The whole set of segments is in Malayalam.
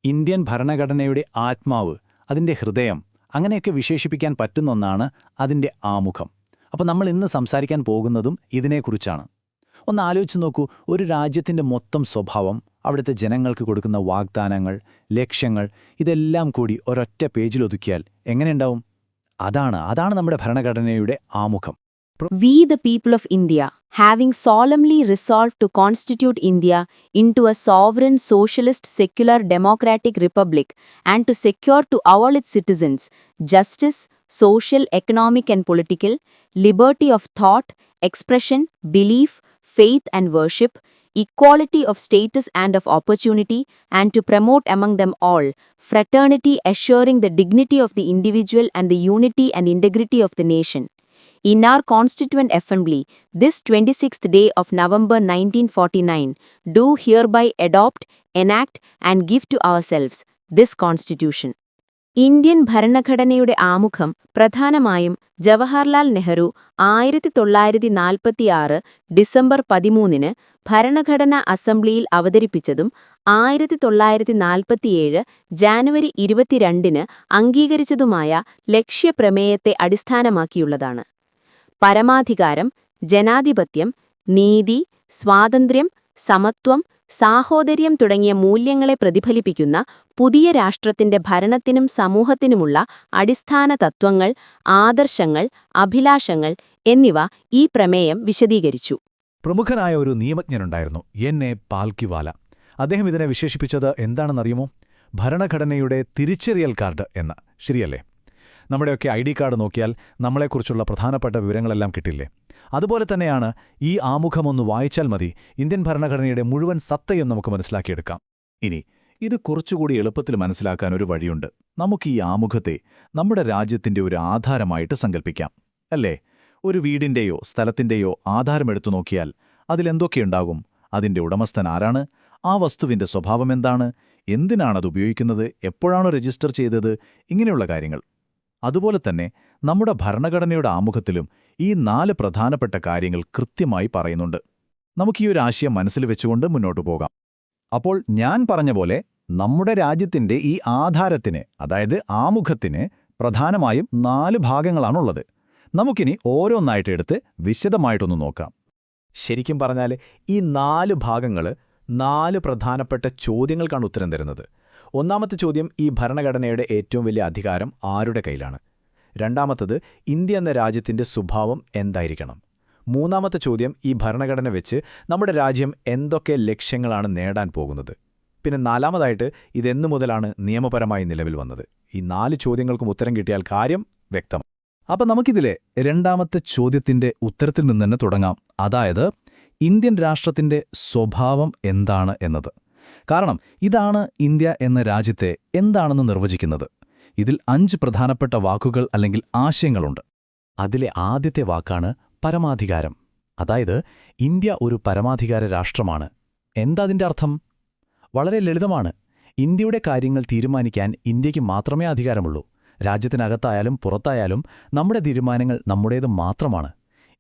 ഇന്ത്യൻ ഭരണഘടനയുടെ ആത്മാവ്, അതിൻ്റെ ഹൃദയം, അങ്ങനെയൊക്കെ വിശേഷിപ്പിക്കാൻ പറ്റുന്ന ഒന്നാണ് അതിൻ്റെ ആമുഖം. അപ്പോൾ നമ്മൾ ഇന്ന് സംസാരിക്കാൻ പോകുന്നതും ഇതിനെക്കുറിച്ചാണ്. ഒന്ന് ആലോചിച്ച് നോക്കൂ, ഒരു രാജ്യത്തിൻ്റെ മൊത്തം സ്വഭാവം, അവിടുത്തെ ജനങ്ങൾക്ക് കൊടുക്കുന്ന വാഗ്ദാനങ്ങൾ, ലക്ഷ്യങ്ങൾ, ഇതെല്ലാം കൂടി ഒരൊറ്റ പേജിലൊതുക്കിയാൽ എങ്ങനെയുണ്ടാവും? അതാണ് നമ്മുടെ ഭരണഘടനയുടെ ആമുഖം. We, the people of India, having solemnly resolved to constitute India into a sovereign, socialist, secular, democratic republic and to secure to all its citizens justice, social, economic and political, liberty of thought, expression, belief, faith and worship, equality of status and of opportunity, and to promote among them all fraternity, assuring the dignity of the individual and the unity and integrity of the nation. In our Constituent Assembly, this 26th day of November 1949, do hereby adopt, enact and give to ourselves this Constitution. Indian ഭരണഘടനയുടെ ആമുഖം പ്രധാനമായും ജവഹർലാൽ നെഹ്റു 1946 ഡിസംബർ 13 ഭരണഘടനാ അസംബ്ലിയിൽ അവതരിപ്പിച്ചതും 1947 ജാനുവരി 22 അംഗീകരിച്ചതുമായ ലക്ഷ്യപ്രമേയത്തെ അടിസ്ഥാനമാക്കിയുള്ളതാണ്. പരമാധികാരം, ജനാധിപത്യം, നീതി, സ്വാതന്ത്ര്യം, സമത്വം, സാഹോദര്യം തുടങ്ങിയ മൂല്യങ്ങളെ പ്രതിഫലിപ്പിക്കുന്ന പുതിയ രാഷ്ട്രത്തിന്റെ ഭരണത്തിനും സമൂഹത്തിനുമുള്ള അടിസ്ഥാന തത്വങ്ങൾ, ആദർശങ്ങൾ, അഭിലാഷങ്ങൾ എന്നിവ ഈ പ്രമേയം വിശദീകരിച്ചു. പ്രമുഖനായ ഒരു നിയമജ്ഞനുണ്ടായിരുന്നു, എൻ.എ. പാൽക്കിവാല. അദ്ദേഹം ഇതിനെ വിശേഷിപ്പിച്ചത് എന്താണെന്നറിയുമോ? ഭരണഘടനയുടെ തിരിച്ചറിയൽ കാർഡ് എന്ന്. ശരിയല്ലേ? നമ്മുടെയൊക്കെ ID കാർഡ് നോക്കിയാൽ നമ്മളെക്കുറിച്ചുള്ള പ്രധാനപ്പെട്ട വിവരങ്ങളെല്ലാം കിട്ടില്ലേ? അതുപോലെ തന്നെയാണ് ഈ ആമുഖമൊന്ന് വായിച്ചാൽ മതി ഇന്ത്യൻ ഭരണഘടനയുടെ മുഴുവൻ സത്തയും നമുക്ക് മനസ്സിലാക്കിയെടുക്കാം. ഇനി ഇത് കുറച്ചുകൂടി എളുപ്പത്തിൽ മനസ്സിലാക്കാൻ ഒരു വഴിയുണ്ട്. നമുക്ക് ഈ ആമുഖത്തെ നമ്മുടെ രാജ്യത്തിന്റെ ഒരു ആധാരമായിട്ട് സങ്കല്പിക്കാം, അല്ലേ? ഒരു വീടിന്റെയോ സ്ഥലത്തിന്റെയോ ആധാരമെടുത്തു നോക്കിയാൽ അതിലെന്തൊക്കെയുണ്ടാകും? അതിന്റെ ഉടമസ്ഥൻ ആരാണ്? ആ വസ്തുവിന്റെ സ്വഭാവം എന്താണ്? എന്തിനാണത് ഉപയോഗിക്കുന്നത്? എപ്പോഴാണ് രജിസ്റ്റർ ചെയ്തത്? ഇങ്ങനെയുള്ള കാര്യങ്ങൾ. അതുപോലെ തന്നെ നമ്മുടെ ഭരണഘടനയുടെ ആമുഖത്തിലും ഈ 4 പ്രധാനപ്പെട്ട കാര്യങ്ങൾ കൃത്യമായി പറയുന്നുണ്ട്. നമുക്കീ ഒരു ആശയം മനസ്സിൽ വെച്ചുകൊണ്ട് മുന്നോട്ടു പോകാം. അപ്പോൾ ഞാൻ പറഞ്ഞ പോലെ നമ്മുടെ രാജ്യത്തിന്റെ ഈ ആധാരത്തിന്, അതായത് ആമുഖത്തിന്, പ്രധാനമായും 4 ഭാഗങ്ങളാണുള്ളത്. നമുക്കിനി ഓരോന്നായിട്ട് എടുത്ത് വിശദമായിട്ടൊന്ന് നോക്കാം. ശരിക്കും പറഞ്ഞാൽ ഈ 4 ഭാഗങ്ങൾ 4 പ്രധാനപ്പെട്ട ചോദ്യങ്ങൾക്കാണ് ഉത്തരം തരുന്നത്. ഒന്നാമത്തെ ചോദ്യം, ഈ ഭരണഘടനയുടെ ഏറ്റവും വലിയ അധികാരം ആരുടെ കയ്യിലാണ്? രണ്ടാമത്തത്, ഇന്ത്യ എന്ന രാജ്യത്തിന്റെ സ്വഭാവം എന്തായിരിക്കണം? മൂന്നാമത്തെ ചോദ്യം, ഈ ഭരണഘടന വെച്ച് നമ്മുടെ രാജ്യം എന്തൊക്കെ ലക്ഷ്യങ്ങളാണ് നേടാൻ പോകുന്നത്? പിന്നെ നാലാമതായിട്ട്, ഇതെന്നു മുതലാണ് നിയമപരമായി നിലവിൽ വന്നത്? ഈ 4 ചോദ്യങ്ങൾക്കും ഉത്തരം കിട്ടിയാൽ കാര്യം വ്യക്തം. അപ്പം നമുക്കിതിലെ രണ്ടാമത്തെ ചോദ്യത്തിന്റെ ഉത്തരത്തിൽ നിന്ന് തന്നെ തുടങ്ങാം. അതായത്, ഇന്ത്യൻ രാഷ്ട്രത്തിന്റെ സ്വഭാവം എന്താണ് എന്നത്. കാരണം ഇതാണ് ഇന്ത്യ എന്ന രാജ്യത്തെ എന്താണെന്ന് നിർവചിക്കുന്നത്. ഇതിൽ 5 പ്രധാനപ്പെട്ട വാക്കുകൾ അല്ലെങ്കിൽ ആശയങ്ങളുണ്ട്. അതിലെ ആദ്യത്തെ വാക്കാണ് പരമാധികാരം. അതായത് ഇന്ത്യ ഒരു പരമാധികാര രാഷ്ട്രമാണ്. എന്താ അതിൻ്റെ അർത്ഥം? വളരെ ലളിതമാണ്. ഇന്ത്യയുടെ കാര്യങ്ങൾ തീരുമാനിക്കാൻ ഇന്ത്യക്ക് മാത്രമേ അധികാരമുള്ളൂ. രാജ്യത്തിനകത്തായാലും പുറത്തായാലും നമ്മുടെ തീരുമാനങ്ങൾ നമ്മുടേത് മാത്രമാണ്.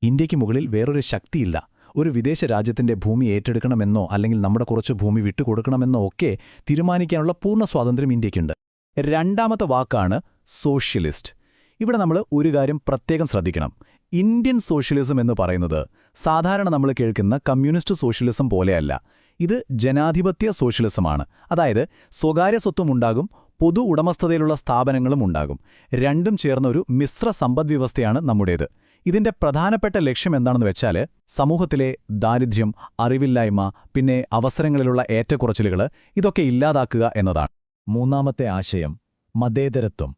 ഇന്ത്യക്ക് മുകളിൽ വേറൊരു ശക്തിയില്ല. ഒരു വിദേശ രാജ്യത്തിന്റെ ഭൂമി ഏറ്റെടുക്കണമെന്നോ അല്ലെങ്കിൽ നമ്മുടെ കുറച്ച് ഭൂമി വിട്ടുകൊടുക്കണമെന്നോ ഒക്കെ തീരുമാനിക്കാനുള്ള പൂർണ്ണ സ്വാതന്ത്ര്യം ഇന്ത്യക്കുണ്ട്. രണ്ടാമത്തെ വാക്കാണ് സോഷ്യലിസ്റ്റ്. ഇവിടെ നമ്മൾ ഒരു കാര്യം പ്രത്യേകം ശ്രദ്ധിക്കണം. ഇന്ത്യൻ സോഷ്യലിസം എന്ന് പറയുന്നത് സാധാരണ നമ്മൾ കേൾക്കുന്ന കമ്മ്യൂണിസ്റ്റ് സോഷ്യലിസം പോലെയല്ല. ഇത് ജനാധിപത്യ സോഷ്യലിസമാണ്. അതായത് സ്വകാര്യ സ്വത്തുമുണ്ടാകും, പൊതു ഉടമസ്ഥതയിലുള്ള സ്ഥാപനങ്ങളും ഉണ്ടാകും. രണ്ടും ചേർന്ന ഒരു മിശ്ര സമ്പദ്വ്യവസ്ഥയാണ് നമ്മുടേത്. ഇതിന്റെ പ്രധാനപ്പെട്ട ലക്ഷ്യം എന്താണെന്ന് വെച്ചാൽ സമൂഹത്തിലെ ദാരിദ്ര്യം, അറിവില്ലായ്മ, പിന്നെ അവസരങ്ങളിലുള്ള ഏറ്റക്കുറച്ചിലുകൾ, ഇതൊക്കെ ഇല്ലാതാക്കുക എന്നതാണ്. മൂന്നാമത്തെ ആശയം മതേതരത്വം.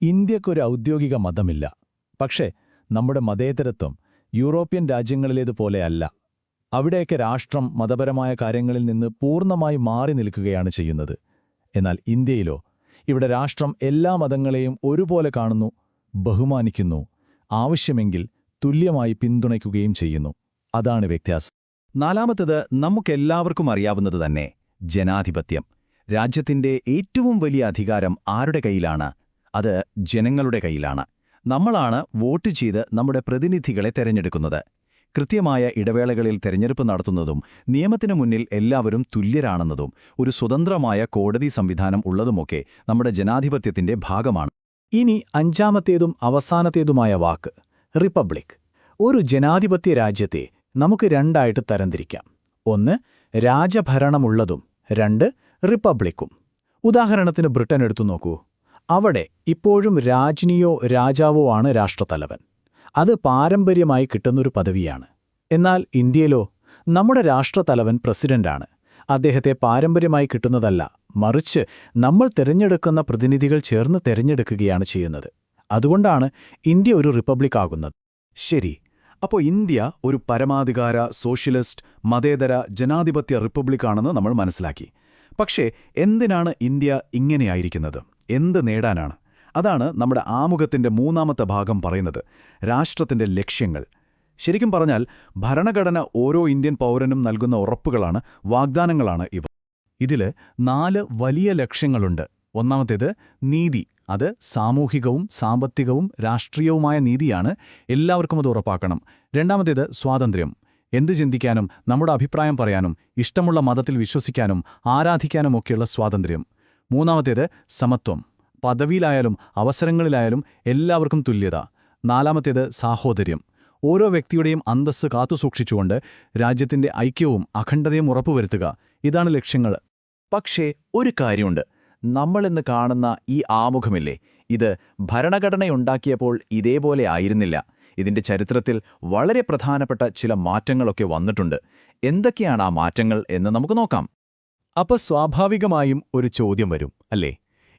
ഇന്ത്യക്കൊരു ഔദ്യോഗിക മതമില്ല. പക്ഷേ നമ്മുടെ മതേതരത്വം യൂറോപ്യൻ രാജ്യങ്ങളിലേതുപോലെയല്ല. അവിടെയൊക്കെ രാഷ്ട്രം മതപരമായ കാര്യങ്ങളിൽ നിന്ന് പൂർണ്ണമായി മാറി നിൽക്കുകയാണ് ചെയ്യുന്നത്. എന്നാൽ ഇന്ത്യയിലോ, ഇവിടെ രാഷ്ട്രം എല്ലാ മതങ്ങളെയും ഒരുപോലെ കാണുന്നു, ബഹുമാനിക്കുന്നു, ആവശ്യമെങ്കിൽ തുല്യമായി പിന്തുണയ്ക്കുകയും ചെയ്യുന്നു. അതാണ് വ്യത്യാസം. നാലാമത്തേത് നമുക്കെല്ലാവർക്കും അറിയാവുന്നത് തന്നെ, ജനാധിപത്യം. രാജ്യത്തിന്റെ ഏറ്റവും വലിയ അധികാരം ആരുടെ കയ്യിലാണ്? അത് ജനങ്ങളുടെ കയ്യിലാണ്. നമ്മളാണ് വോട്ട് ചെയ്ത് നമ്മുടെ പ്രതിനിധികളെ തെരഞ്ഞെടുക്കുന്നത്. കൃത്യമായ ഇടവേളകളിൽ തെരഞ്ഞെടുപ്പ് നടത്തുന്നതും നിയമത്തിനു മുന്നിൽ എല്ലാവരും തുല്യരാണെന്നതും ഒരു സ്വതന്ത്രമായ കോടതി സംവിധാനം ഉള്ളതുമൊക്കെ നമ്മുടെ ജനാധിപത്യത്തിന്റെ ഭാഗമാണ്. ഇനി അഞ്ചാമത്തേതും അവസാനത്തേതുമായ വാക്ക് റിപ്പബ്ലിക്. ഒരു ജനാധിപത്യ രാജ്യത്തെ നമുക്ക് രണ്ടായിട്ട് തരംതിരിക്കാം. ഒന്ന് രാജഭരണമുള്ളതും, രണ്ട് റിപ്പബ്ലിക്കും. ഉദാഹരണത്തിന് ബ്രിട്ടൻ എടുത്തു നോക്കൂ. അവിടെ ഇപ്പോഴും രാജ്ഞിയോ രാജാവോ ആണ് രാഷ്ട്രത്തലവൻ. അത് പാരമ്പര്യമായി കിട്ടുന്നൊരു പദവിയാണ്. എന്നാൽ ഇന്ത്യയിലോ നമ്മുടെ രാഷ്ട്രത്തലവൻ പ്രസിഡന്റാണ്. അദ്ദേഹത്തെ പാരമ്പര്യമായി കിട്ടുന്നതല്ല, മറിച്ച് നമ്മൾ തിരഞ്ഞെടുക്കുന്ന പ്രതിനിധികൾ ചേർന്ന് തിരഞ്ഞെടുക്കുകയാണ് ചെയ്യുന്നത്. അതുകൊണ്ടാണ് ഇന്ത്യ ഒരു റിപ്പബ്ലിക് ആകുന്നത്. ശരി, അപ്പോൾ ഇന്ത്യ ഒരു പരമാധികാര സോഷ്യലിസ്റ്റ് മതേതര ജനാധിപത്യ റിപ്പബ്ലിക്കാണെന്ന് നമ്മൾ മനസ്സിലാക്കി. പക്ഷേ എന്തിനാണ് ഇന്ത്യ ഇങ്ങനെയായിരിക്കുന്നത്? എന്ത് നേടാനാണ്? അതാണ് നമ്മുടെ ആമുഖത്തിന്റെ മൂന്നാമത്തെ ഭാഗം പറയുന്നത്, രാഷ്ട്രത്തിന്റെ ലക്ഷ്യങ്ങൾ. ശരിക്കും പറഞ്ഞാൽ ഭരണഘടന ഓരോ ഇന്ത്യൻ പൗരനും നൽകുന്ന ഉറപ്പുകളാണ്, വാഗ്ദാനങ്ങളാണ് ഇവ. ഇതില് 4 വലിയ ലക്ഷ്യങ്ങളുണ്ട്. ഒന്നാമത്തേത് നീതി. അത് സാമൂഹികവും സാമ്പത്തികവും രാഷ്ട്രീയവുമായ നീതിയാണ്. എല്ലാവർക്കും അത് ഉറപ്പാക്കണം. രണ്ടാമത്തേത് സ്വാതന്ത്ര്യം. എന്ത് ചിന്തിക്കാനും നമ്മുടെ അഭിപ്രായം പറയാനും ഇഷ്ടമുള്ള മതത്തിൽ വിശ്വസിക്കാനും ആരാധിക്കാനുമൊക്കെയുള്ള സ്വാതന്ത്ര്യം. മൂന്നാമത്തേത് സമത്വം. പദവിയിലായാലും അവസരങ്ങളിലായാലും എല്ലാവർക്കും തുല്യത. നാലാമത്തേത് സാഹോദര്യം. ഓരോ വ്യക്തിയുടെയും അന്തസ്സ് കാത്തുസൂക്ഷിച്ചുകൊണ്ട് രാജ്യത്തിന്റെ ഐക്യവും അഖണ്ഡതയും ഉറപ്പുവരുത്തുക. ഇതാണ് ലക്ഷ്യങ്ങൾ. പക്ഷേ ഒരു കാര്യമുണ്ട്. നമ്മളിന്ന് കാണുന്ന ഈ ആമുഖമില്ലേ, ഇത് ഭരണഘടനയുണ്ടാക്കിയപ്പോൾ ഇതേപോലെ ആയിരുന്നില്ല. ഇതിന്റെ ചരിത്രത്തിൽ വളരെ പ്രധാനപ്പെട്ട ചില മാറ്റങ്ങളൊക്കെ വന്നിട്ടുണ്ട്. എന്തൊക്കെയാണ് ആ മാറ്റങ്ങൾ എന്ന് നമുക്ക് നോക്കാം. അപ്പോൾ സ്വാഭാവികമായും ഒരു ചോദ്യം വരും, അല്ലേ?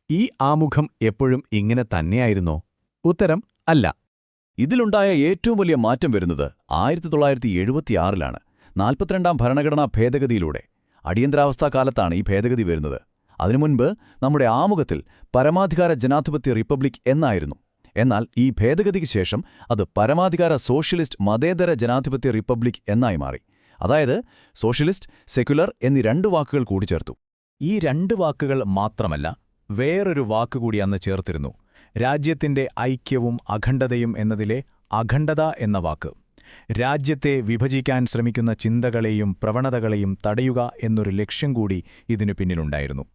ഈ ആമുഖം എപ്പോഴും ഇങ്ങനെ തന്നെയായിരുന്നോ? ഉത്തരം അല്ല. ഇതിലുണ്ടായ ഏറ്റവും വലിയ മാറ്റം വരുന്നത് 1976-ലാണ്. 42ാം ഭരണഘടനാ ഭേദഗതിയിലൂടെ. അടിയന്തരാവസ്ഥാ കാലത്താണ് ഈ ഭേദഗതി വരുന്നത്. അതിനു മുൻപ് നമ്മുടെ ആമുഖത്തിൽ പരമാധികാര ജനാധിപത്യ റിപ്പബ്ലിക് എന്നായിരുന്നു. എന്നാൽ ഈ ഭേദഗതിക്ക് ശേഷം അത് പരമാധികാര സോഷ്യലിസ്റ്റ് മതേതര ജനാധിപത്യ റിപ്പബ്ലിക് എന്നായി മാറി. അതായത് സോഷ്യലിസ്റ്റ്, സെക്യുലർ എന്നീ 2 വാക്കുകൾ കൂടി ചേർത്തു. ഈ 2 വാക്കുകൾ മാത്രമല്ല, വേറൊരു വാക്കുകൂടി അന്ന് ചേർത്തിരുന്നു. രാജ്യത്തിന്റെ ഐക്യവും അഖണ്ഡതയും എന്നതിലെ അഖണ്ഡത എന്ന വാക്ക്. രാജ്യത്തെ വിഭജിക്കാൻ ശ്രമിക്കുന്ന ചിന്തകളെയും പ്രവണതകളെയും തടയുക എന്നൊരു ലക്ഷ്യം കൂടി ഇതിനു പിന്നിലുണ്ടായിരുന്നു.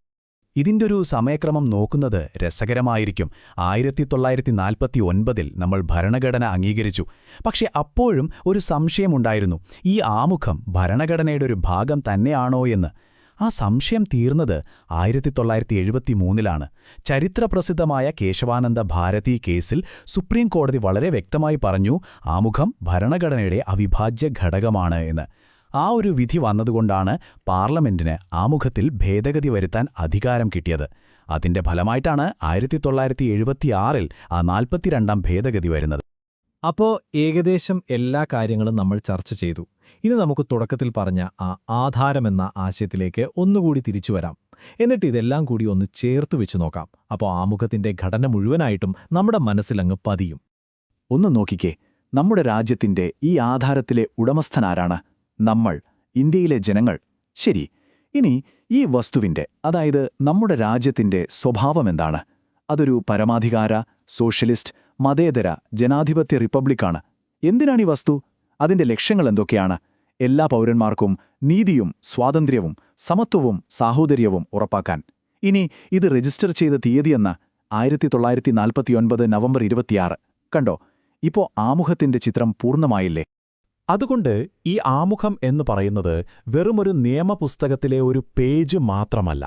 ഇതിൻ്റെയൊരു സമയക്രമം നോക്കുന്നത് രസകരമായിരിക്കും. 1949-ൽ നമ്മൾ ഭരണഘടന അംഗീകരിച്ചു. പക്ഷെ അപ്പോഴും ഒരു സംശയമുണ്ടായിരുന്നു, ഈ ആമുഖം ഭരണഘടനയുടെ ഒരു ഭാഗം തന്നെയാണോ എന്ന്. ആ സംശയം തീർന്നത് 1973-ലാണ്. ചരിത്രപ്രസിദ്ധമായ കേശവാനന്ദ ഭാരതി കേസിൽ സുപ്രീം കോടതി വളരെ വ്യക്തമായി പറഞ്ഞു, ആമുഖം ഭരണഘടനയുടെ അവിഭാജ്യ ഘടകമാണ് എന്ന്. ആ ഒരു വിധി വന്നതുകൊണ്ടാണ് പാർലമെന്റിന് ആമുഖത്തിൽ ഭേദഗതി വരുത്താൻ അധികാരം കിട്ടിയത്. അതിന്റെ ഫലമായിട്ടാണ് 1976-ൽ ആ 42ാം ഭേദഗതി വരുന്നത്. അപ്പോൾ ഏകദേശം എല്ലാ കാര്യങ്ങളും നമ്മൾ ചർച്ച ചെയ്തു. ഇനി നമുക്ക് തുടക്കത്തിൽ പറഞ്ഞ ആ ആധാരമെന്ന ആശയത്തിലേക്ക് ഒന്നുകൂടി തിരിച്ചുവരാം. എന്നിട്ട് ഇതെല്ലാം കൂടി ഒന്ന് ചേർത്ത് വെച്ച് നോക്കാം. അപ്പോൾ ആമുഖത്തിന്റെ ഘടന മുഴുവനായിട്ടും നമ്മുടെ മനസ്സിലങ്ങ് പതിയും. ഒന്ന് നോക്കിക്കേ, നമ്മുടെ രാജ്യത്തിന്റെ ഈ ആധാരത്തിലെ ഉടമസ്ഥനാരാണ്? നമ്മൾ, ഇന്ത്യയിലെ ജനങ്ങൾ. ശരി, ഇനി ഈ വസ്തുവിന്റെ, അതായത് നമ്മുടെ രാജ്യത്തിന്റെ സ്വഭാവമെന്താണ്? അതൊരു പരമാധികാര സോഷ്യലിസ്റ്റ് മതേതര ജനാധിപത്യ റിപ്പബ്ലിക്കാണ്. എന്തിനാണ് ഈ വസ്തു? അതിന്റെ ലക്ഷ്യങ്ങൾ എന്തൊക്കെയാണ്? എല്ലാ പൗരന്മാർക്കും നീതിയും സ്വാതന്ത്ര്യവും സമത്വവും സാഹോദര്യവും ഉറപ്പാക്കാൻ. ഇനി ഇത് രജിസ്റ്റർ ചെയ്ത തീയതിയെന്ന് 1949 നവംബർ 26. കണ്ടോ, ഇപ്പോ ആമുഖത്തിന്റെ ചിത്രം പൂർണ്ണമായില്ലേ? അതുകൊണ്ട് ഈ ആമുഖം എന്ന് പറയുന്നത് വെറുമൊരു നിയമപുസ്തകത്തിലെ ഒരു പേജ് മാത്രമല്ല.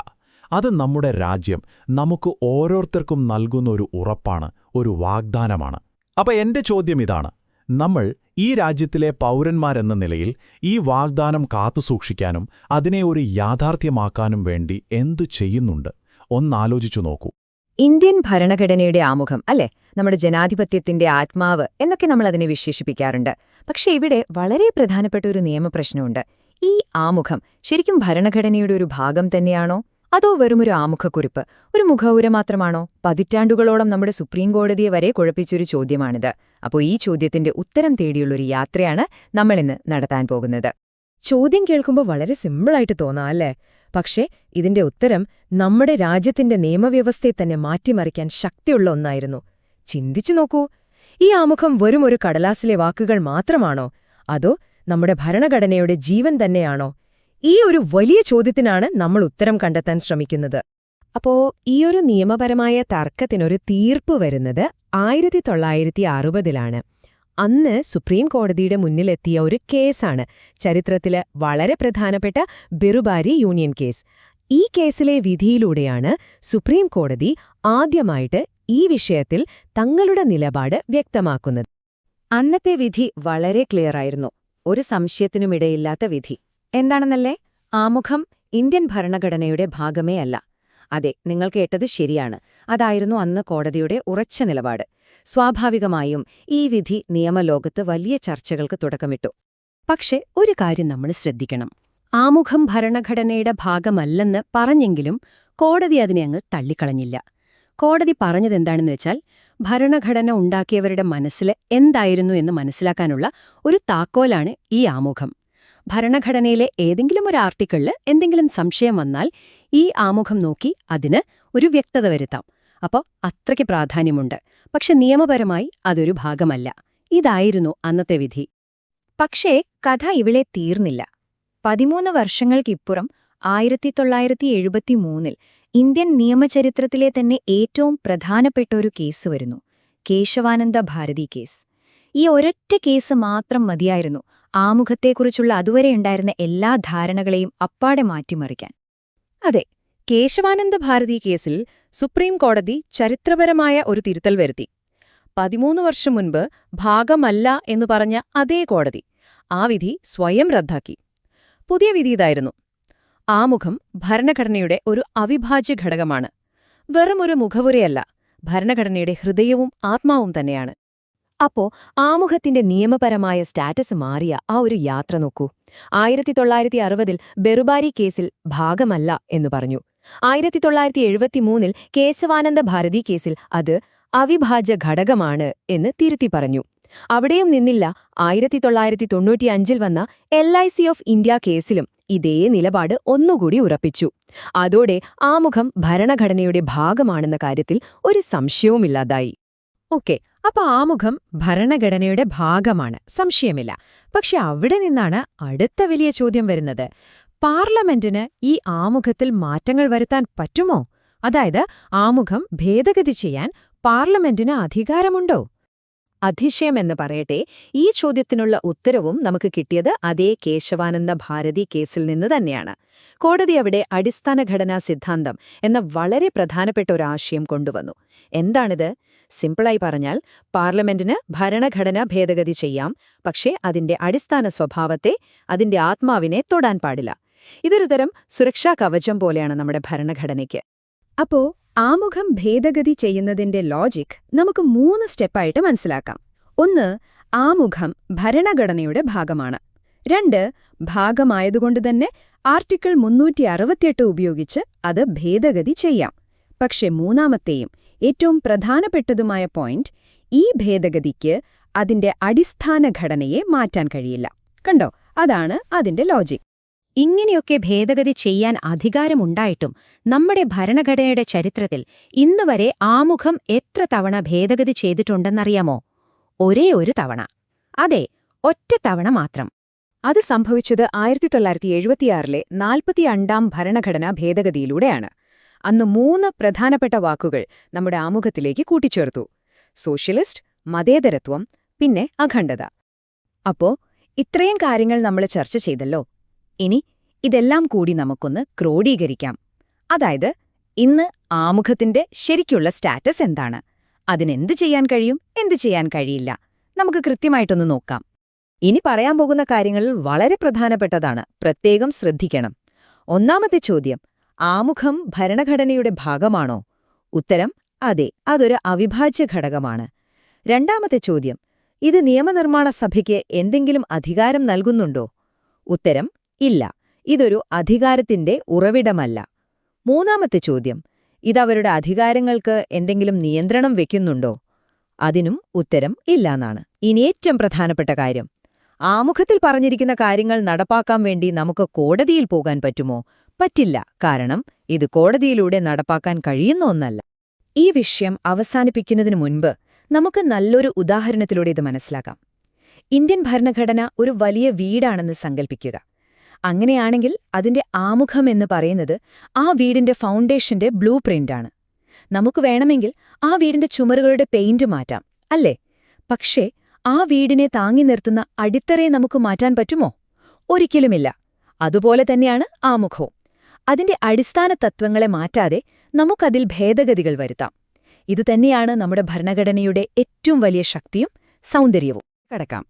അത് നമ്മുടെ രാജ്യം നമുക്ക് ഓരോരുത്തർക്കും നൽകുന്ന ഒരു ഉറപ്പാണ്, ഒരു വാഗ്ദാനമാണ്. അപ്പോൾ എന്റെ ചോദ്യം ഇതാണ്, നമ്മൾ ഈ രാജ്യത്തിലെ പൗരന്മാരെന്ന നിലയിൽ ഈ വാഗ്ദാനം കാത്തുസൂക്ഷിക്കാനും അതിനെ ഒരു യാഥാർത്ഥ്യമാക്കാനും വേണ്ടി എന്തു ചെയ്യുന്നുണ്ട്? ഒന്നാലോചിച്ചു നോക്കൂ. ഇന്ത്യൻ ഭരണഘടനയുടെ ആമുഖം, അല്ലേ? നമ്മുടെ ജനാധിപത്യത്തിന്റെ ആത്മാവ് എന്നൊക്കെ നമ്മൾ അതിനെ വിശേഷിപ്പിക്കാറുണ്ട്. പക്ഷേ ഇവിടെ വളരെ പ്രധാനപ്പെട്ട ഒരു നിയമപ്രശ്നമുണ്ട്. ഈ ആമുഖം ശരിക്കും ഭരണഘടനയുടെ ഒരു ഭാഗം തന്നെയാണോ? അതോ വെറുമൊരു ആമുഖക്കുറിപ്പ്, ഒരു മുഖവുര മാത്രമാണോ? പതിറ്റാണ്ടുകളോളം നമ്മുടെ സുപ്രീം കോടതിയെ വരെ കുഴപ്പിച്ചൊരു ചോദ്യമാണിത്. അപ്പോൾ ഈ ചോദ്യത്തിന്റെ ഉത്തരം തേടിയുള്ളൊരു യാത്രയാണ് നമ്മളിന്ന് നടത്താൻ പോകുന്നത്. ചോദ്യം കേൾക്കുമ്പോൾ വളരെ സിമ്പിളായിട്ട് തോന്നാം, അല്ലേ? പക്ഷേ ഇതിന്റെ ഉത്തരം നമ്മുടെ രാജ്യത്തിന്റെ നിയമവ്യവസ്ഥയെ തന്നെ മാറ്റിമറിക്കാൻ ശക്തിയുള്ള ഒന്നായിരുന്നു. ചിന്തിച്ചു നോക്കൂ, ഈ ആമുഖം വെറും ഒരു കടലാസിലെ വാക്കുകൾ മാത്രമാണോ? അതോ നമ്മുടെ ഭരണഘടനയുടെ ജീവൻ തന്നെയാണോ? ഈ ഒരു വലിയ ചോദ്യത്തിനാണ് നമ്മൾ ഉത്തരം കണ്ടെത്താൻ ശ്രമിക്കുന്നത്. അപ്പോ ഈയൊരു നിയമപരമായ തർക്കത്തിനൊരു തീർപ്പ് വരുന്നത് 1960-ലാണ്. അന്ന് സുപ്രീം കോടതിയുടെ മുന്നിലെത്തിയ ഒരു കേസാണ് ചരിത്രത്തില് വളരെ പ്രധാനപ്പെട്ട ബിറുബാരി യൂണിയൻ കേസ്. ഈ കേസിലെ വിധിയിലൂടെയാണ് സുപ്രീം കോടതി ആദ്യമായിട്ട് ഈ വിഷയത്തിൽ തങ്ങളുടെ നിലപാട് വ്യക്തമാക്കുന്നത്. അന്നത്തെ വിധി വളരെ ക്ലിയറായിരുന്നു. ഒരു സംശയത്തിനുമിടയില്ലാത്ത വിധി. എന്താണെന്നല്ലേ? ആമുഖം ഇന്ത്യൻ ഭരണഘടനയുടെ ഭാഗമേ അല്ല. അതെ, നിങ്ങൾ കേട്ടത് ശരിയാണ്. അതായിരുന്നു അന്ന് കോടതിയുടെ ഉറച്ച നിലപാട്. സ്വാഭാവികമായും ഈ വിധി നിയമലോകത്ത് വലിയ ചർച്ചകൾക്ക് തുടക്കമിട്ടു. പക്ഷെ ഒരു കാര്യം നമ്മൾ ശ്രദ്ധിക്കണം. ആമുഖം ഭരണഘടനയുടെ ഭാഗമല്ലെന്ന് പറഞ്ഞെങ്കിലും കോടതി അതിനെ അങ്ങ് തള്ളിക്കളഞ്ഞില്ല. കോടതി പറഞ്ഞതെന്താണെന്ന് വെച്ചാൽ, ഭരണഘടന ഉണ്ടാക്കിയവരുടെ മനസ്സിൽ എന്തായിരുന്നു എന്ന് മനസ്സിലാക്കാനുള്ള ഒരു താക്കോലാണ് ഈ ആമുഖം. ഭരണഘടനയിലെ ഏതെങ്കിലും ഒരു ആർട്ടിക്കിളിൽ എന്തെങ്കിലും സംശയം വന്നാൽ ഈ ആമുഖം നോക്കി അതിന് ഒരു വ്യക്തത വരുത്താം. അപ്പോൾ അത്രയ്ക്ക് പ്രാധാന്യമുണ്ട്. പക്ഷെ നിയമപരമായി അതൊരു ഭാഗമല്ല. ഇതായിരുന്നു അന്നത്തെ വിധി. പക്ഷേ കഥ ഇവിടെ തീർന്നില്ല. 13 വർഷങ്ങൾക്കിപ്പുറം 1973 ഇന്ത്യൻ നിയമചരിത്രത്തിലെ തന്നെ ഏറ്റവും പ്രധാനപ്പെട്ട ഒരു കേസ് വരുന്നു. കേശവാനന്ദ ഭാരതി കേസ്. ഈ ഒരൊറ്റ കേസ് മാത്രം മതിയായിരുന്നു ആമുഖത്തെക്കുറിച്ചുള്ള അതുവരെയുണ്ടായിരുന്ന എല്ലാ ധാരണകളെയും അപ്പാടെ മാറ്റിമറിക്കാൻ. അതെ, കേശവാനന്ദ ഭാരതി കേസിൽ സുപ്രീം കോടതി ചരിത്രപരമായ ഒരു തിരുത്തൽ വരുത്തി. 13 വർഷം മുൻപ് ഭാഗമല്ല എന്നു പറഞ്ഞ അതേ കോടതി ആ വിധി സ്വയം റദ്ദാക്കി. പുതിയ വിധി ഇതായിരുന്നു: ആമുഖം ഭരണഘടനയുടെ ഒരു അവിഭാജ്യ ഘടകമാണ്. വെറുമൊരു മുഖവുരയല്ല, ഭരണഘടനയുടെ ഹൃദയവും ആത്മാവും തന്നെയാണ്. അപ്പോ ആമുഖത്തിന്റെ നിയമപരമായ സ്റ്റാറ്റസ് മാറിയ ആ ഒരു യാത്ര നോക്കൂ. 1960-ൽ ബെറുബാരി കേസിൽ ഭാഗമല്ല എന്നു പറഞ്ഞു. 1973-ൽ കേശവാനന്ദ ഭാരതി കേസിൽ അത് അവിഭാജ്യ ഘടകമാണ് എന്ന് തിരുത്തി പറഞ്ഞു. അവിടെയും നിന്നില്ല. 1995-ൽ വന്ന LIC ഓഫ് ഇന്ത്യ കേസിലും ഇതേ നിലപാട് ഒന്നുകൂടി ഉറപ്പിച്ചു. അതോടെ ആമുഖം ഭരണഘടനയുടെ ഭാഗമാണെന്ന കാര്യത്തിൽ ഒരു സംശയവുമില്ലാതായി. ഓക്കെ, അപ്പൊ ആമുഖം ഭരണഘടനയുടെ ഭാഗമാണ്, സംശയമില്ല. പക്ഷെ അവിടെ നിന്നാണ് അടുത്ത വലിയ ചോദ്യം വരുന്നത്. പാർലമെന്റിന് ഈ ആമുഖത്തിൽ മാറ്റങ്ങൾ വരുത്താൻ പറ്റുമോ? അതായത് ആമുഖം ഭേദഗതി ചെയ്യാൻ പാർലമെന്റിന് അധികാരമുണ്ടോ? അതിശയമെന്ന് പറയട്ടെ, ഈ ചോദ്യത്തിനുള്ള ഉത്തരവും നമുക്ക് കിട്ടിയത് അതേ കേശവാനന്ദ ഭാരതി കേസിൽ നിന്ന് തന്നെയാണ്. കോടതി അവിടെ അടിസ്ഥാന ഘടനാ സിദ്ധാന്തം എന്ന വളരെ പ്രധാനപ്പെട്ട ഒരു ആശയം കൊണ്ടുവന്നു. എന്താണിത്? സിമ്പിളായി പറഞ്ഞാൽ, പാർലമെന്റിന് ഭരണഘടന ഭേദഗതി ചെയ്യാം, പക്ഷേ അതിന്റെ അടിസ്ഥാന സ്വഭാവത്തെ, അതിന്റെ ആത്മാവിനെ തൊടാൻ പാടില്ല. ഇതൊരു തരം സുരക്ഷാ കവചം പോലെയാണ് നമ്മുടെ ഭരണഘടനയ്ക്ക്. അപ്പോ ആമുഖം ഭേദഗതി ചെയ്യുന്നതിന്റെ ലോജിക് നമുക്ക് 3 സ്റ്റെപ്പായിട്ട് മനസ്സിലാക്കാം. 1. ആമുഖം ഭരണഘടനയുടെ ഭാഗമാണ്. 2. ഭാഗമായതുകൊണ്ടുതന്നെ ആർട്ടിക്കിൾ 368 ഉപയോഗിച്ച് അത് ഭേദഗതി ചെയ്യാം. പക്ഷെ മൂന്നാമത്തെയും ഏറ്റവും പ്രധാനപ്പെട്ടതുമായ പോയിന്റ്, ഈ ഭേദഗതിക്ക് അതിന്റെ അടിസ്ഥാന ഘടനയെ മാറ്റാൻ കഴിയില്ല. കണ്ടോ? അതാണ് അതിന്റെ ലോജിക്. ഇങ്ങനെയൊക്കെ ഭേദഗതി ചെയ്യാൻ അധികാരമുണ്ടായിട്ടും നമ്മുടെ ഭരണഘടനയുടെ ചരിത്രത്തിൽ ഇന്നുവരെ ആമുഖം എത്ര തവണ ഭേദഗതി ചെയ്തിട്ടുണ്ടെന്നറിയാമോ? ഒരേ ഒരു തവണ. അതെ, ഒറ്റ തവണ മാത്രം. അത് സംഭവിച്ചത് 1976-ലെ 42ാം ഭരണഘടനാ ഭേദഗതിയിലൂടെയാണ്. അന്ന് 3 പ്രധാനപ്പെട്ട വാക്കുകൾ നമ്മുടെ ആമുഖത്തിലേക്ക് കൂട്ടിച്ചേർത്തു: സോഷ്യലിസ്റ്റ്, മതേതരത്വം, പിന്നെ അഖണ്ഡത. അപ്പോ ഇത്രയും കാര്യങ്ങൾ നമ്മൾ ചർച്ച ചെയ്തല്ലോ. ഇനി ഇതെല്ലാം കൂടി നമുക്കൊന്ന് ക്രോഡീകരിക്കാം. അതായത്, ഇന്ന് ആമുഖത്തിന്റെ ശരിക്കുള്ള സ്റ്റാറ്റസ് എന്താണ്? അതിനെന്ത് ചെയ്യാൻ കഴിയും, എന്ത് ചെയ്യാൻ കഴിയില്ല? നമുക്ക് കൃത്യമായിട്ടൊന്ന് നോക്കാം. ഇനി പറയാൻ പോകുന്ന കാര്യങ്ങളിൽ വളരെ പ്രധാനപ്പെട്ടതാണ്, പ്രത്യേകം ശ്രദ്ധിക്കണം. ഒന്നാമത്തെ ചോദ്യം: ആമുഖം ഭരണഘടനയുടെ ഭാഗമാണോ? ഉത്തരം: അതെ, അതൊരു അവിഭാജ്യ ഘടകമാണ്. രണ്ടാമത്തെ ചോദ്യം: ഇത് നിയമനിർമ്മാണ സഭയ്ക്ക് എന്തെങ്കിലും അധികാരം നൽകുന്നുണ്ടോ? ഉത്തരം: ഇല്ല, ഇതൊരു അധികാരത്തിന്റെ ഉറവിടമല്ല. മൂന്നാമത്തെ ചോദ്യം: ഇതവരുടെ അധികാരങ്ങൾക്ക് എന്തെങ്കിലും നിയന്ത്രണം വെക്കുന്നുണ്ടോ? അതിനും ഉത്തരം ഇല്ലാന്നാണ്. ഇനി ഏറ്റവും പ്രധാനപ്പെട്ട കാര്യം: ആമുഖത്തിൽ പറഞ്ഞിരിക്കുന്ന കാര്യങ്ങൾ നടപ്പാക്കാൻ വേണ്ടി നമുക്ക് കോടതിയിൽ പോകാൻ പറ്റുമോ? പറ്റില്ല. കാരണം ഇത് കോടതിയിലൂടെ നടപ്പാക്കാൻ കഴിയുന്ന ഒന്നല്ല. ഈ വിഷയം അവസാനിപ്പിക്കുന്നതിനു മുൻപ് നമുക്ക് നല്ലൊരു ഉദാഹരണത്തിലൂടെ ഇത് മനസ്സിലാക്കാം. ഇന്ത്യൻ ഭരണഘടന ഒരു വലിയ വീടാണെന്ന് സങ്കൽപ്പിക്കുക. അങ്ങനെയാണെങ്കിൽ അതിന്റെ ആമുഖം എന്ന് പറയുന്നത് ആ വീടിന്റെ ഫൗണ്ടേഷന്റെ ബ്ലൂ പ്രിന്റാണ്. നമുക്ക് വേണമെങ്കിൽ ആ വീടിന്റെ ചുമരുകളുടെ പെയിന്റ് മാറ്റാം, അല്ലേ? പക്ഷേ ആ വീടിനെ താങ്ങി നിർത്തുന്ന അടിത്തറയെ നമുക്ക് മാറ്റാൻ പറ്റുമോ? ഒരിക്കലുമില്ല. അതുപോലെ തന്നെയാണ് ആമുഖവും. അതിന്റെ അടിസ്ഥാന തത്വങ്ങളെ മാറ്റാതെ നമുക്കതിൽ ഭേദഗതികൾ വരുത്താം. ഇതുതന്നെയാണ് നമ്മുടെ ഭരണഘടനയുടെ ഏറ്റവും വലിയ ശക്തിയും സൗന്ദര്യവും. കടക്കാം.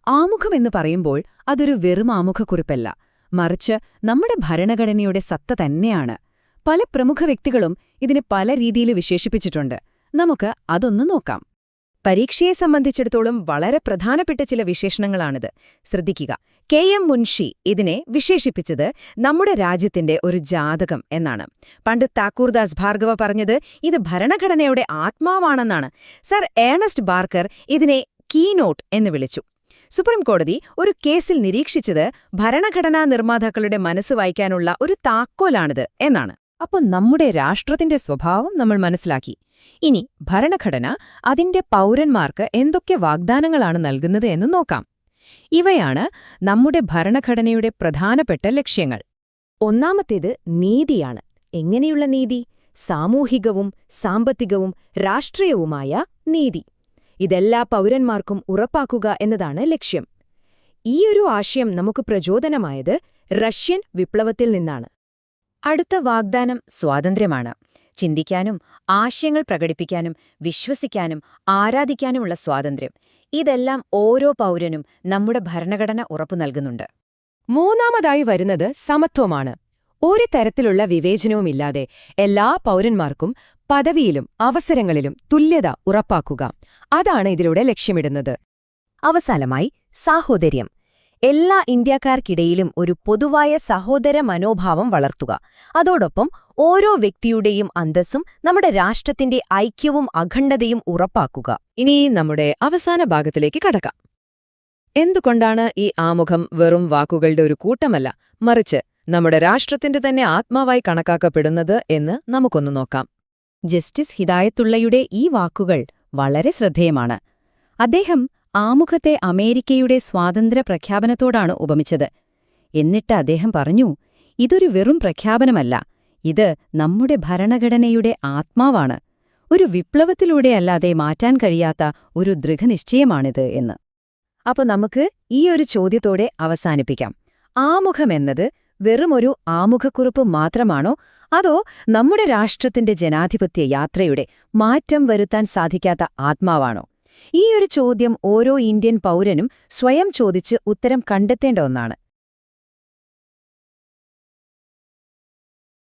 ആമുഖമെന്ന് പറയുമ്പോൾ അതൊരു വെറും ആമുഖക്കുറിപ്പല്ല, മറിച്ച് നമ്മുടെ ഭരണഘടനയുടെ സത്ത തന്നെയാണ്. പല പ്രമുഖ വ്യക്തികളും ഇതിനെ പല രീതിയിൽ വിശേഷിപ്പിച്ചിട്ടുണ്ട്. നമുക്ക് അതൊന്ന് നോക്കാം. പരീക്ഷയെ സംബന്ധിച്ചിടത്തോളം വളരെ പ്രധാനപ്പെട്ട ചില വിശേഷണങ്ങളാണിത്. ശ്രദ്ധിക്കുക. KM മുൻഷി ഇതിനെ വിശേഷിപ്പിച്ചത് നമ്മുടെ രാജ്യത്തിന്റെ ഒരു ജാതകം എന്നാണ്. പണ്ട് താക്കൂർദാസ് ഭാർഗവ പറഞ്ഞത് ഇത് ഭരണഘടനയുടെ ആത്മാവാണെന്നാണ്. സർ ഏണസ്റ്റ് ബാർക്കർ ഇതിനെ കീനോട്ട് എന്ന് വിളിച്ചു. സുപ്രീം കോടതി ഒരു കേസിൽ നിരീക്ഷിച്ചത് ഭരണഘടനാ നിർമ്മാതാക്കളുടെ മനസ്സ് വായിക്കാനുള്ള ഒരു താക്കോലാണിത് എന്നാണ്. അപ്പോൾ നമ്മുടെ രാഷ്ട്രത്തിന്റെ സ്വഭാവം നമ്മൾ മനസ്സിലാക്കി. ഇനി ഭരണഘടന അതിന്റെ പൗരന്മാർക്ക് എന്തൊക്കെ വാഗ്ദാനങ്ങളാണ് നൽകുന്നത് എന്ന് നോക്കാം. ഇവയാണ് നമ്മുടെ ഭരണഘടനയുടെ പ്രധാനപ്പെട്ട ലക്ഷ്യങ്ങൾ. ഒന്നാമത്തേത് നീതിയാണ്. എങ്ങനെയുള്ള നീതി? സാമൂഹികവും സാമ്പത്തികവും രാഷ്ട്രീയവുമായ നീതി. ഇതെല്ലാ പൗരന്മാർക്കും ഉറപ്പാക്കുക എന്നതാണ് ലക്ഷ്യം. ഈയൊരു ആശയം നമുക്ക് പ്രചോദനമായത് റഷ്യൻ വിപ്ലവത്തിൽ നിന്നാണ്. അടുത്ത വാഗ്ദാനം സ്വാതന്ത്ര്യമാണ്. ചിന്തിക്കാനും ആശയങ്ങൾ പ്രകടിപ്പിക്കാനും വിശ്വസിക്കാനും ആരാധിക്കാനുമുള്ള സ്വാതന്ത്ര്യം. ഇതെല്ലാം ഓരോ പൗരനും നമ്മുടെ ഭരണഘടന ഉറപ്പു നൽകുന്നുണ്ട്. മൂന്നാമതായി വരുന്നത് സമത്വമാണ്. ഒരു തരത്തിലുള്ള വിവേചനവുമില്ലാതെ എല്ലാ പൗരന്മാർക്കും പദവിയിലും അവസരങ്ങളിലും തുല്യത ഉറപ്പാക്കുക. അതാണ് ഇതിലൂടെ ലക്ഷ്യമിടുന്നത്. അവസാനമായി സാഹോദര്യം. എല്ലാ ഇന്ത്യക്കാർക്കിടയിലും ഒരു പൊതുവായ സഹോദര മനോഭാവം വളർത്തുക. അതോടൊപ്പം ഓരോ വ്യക്തിയുടെയും അന്തസ്സും നമ്മുടെ രാഷ്ട്രത്തിന്റെ ഐക്യവും അഖണ്ഡതയും ഉറപ്പാക്കുക. ഇനി നമ്മുടെ അവസാന ഭാഗത്തിലേക്ക് കടക്കാം. എന്തുകൊണ്ടാണ് ഈ ആമുഖം വെറും വാക്കുകളുടെ ഒരു കൂട്ടമല്ല, മറിച്ച് നമ്മുടെ രാഷ്ട്രത്തിന്റെ തന്നെ ആത്മാവായി കണക്കാക്കപ്പെടുന്നത് എന്ന് നമുക്കൊന്ന് നോക്കാം. ജസ്റ്റിസ് ഹിദായത്തുള്ളയുടെ ഈ വാക്കുകൾ വളരെ ശ്രദ്ധേയമാണ്. അദ്ദേഹം ആമുഖത്തെ അമേരിക്കയുടെ സ്വാതന്ത്ര്യ പ്രഖ്യാപനത്തോടാണ് ഉപമിച്ചത്. എന്നിട്ട് അദ്ദേഹം പറഞ്ഞു, ഇതൊരു വെറും പ്രഖ്യാപനമല്ല, ഇത് നമ്മുടെ ഭരണഘടനയുടെ ആത്മാവാണ്. ഒരു വിപ്ലവത്തിലൂടെയല്ലാതെ മാറ്റാൻ കഴിയാത്ത ഒരു ദൃഢനിശ്ചയമാണിത് എന്ന്. അപ്പോൾ നമുക്ക് ഈ ഒരു ചോദ്യത്തോടെ അവസാനിപ്പിക്കാം. ആമുഖമെന്നത് വെറുമൊരു ആമുഖക്കുറിപ്പ് മാത്രമാണോ, അതോ നമ്മുടെ രാഷ്ട്രത്തിന്റെ ജനാധിപത്യ യാത്രയുടെ മാറ്റം വരുത്താൻ സാധിക്കാത്ത ആത്മാവാണോ? ഈ ഒരു ചോദ്യം ഓരോ ഇന്ത്യൻ പൗരനും സ്വയം ചോദിച്ച് ഉത്തരം കണ്ടെത്തേണ്ട ഒന്നാണ്.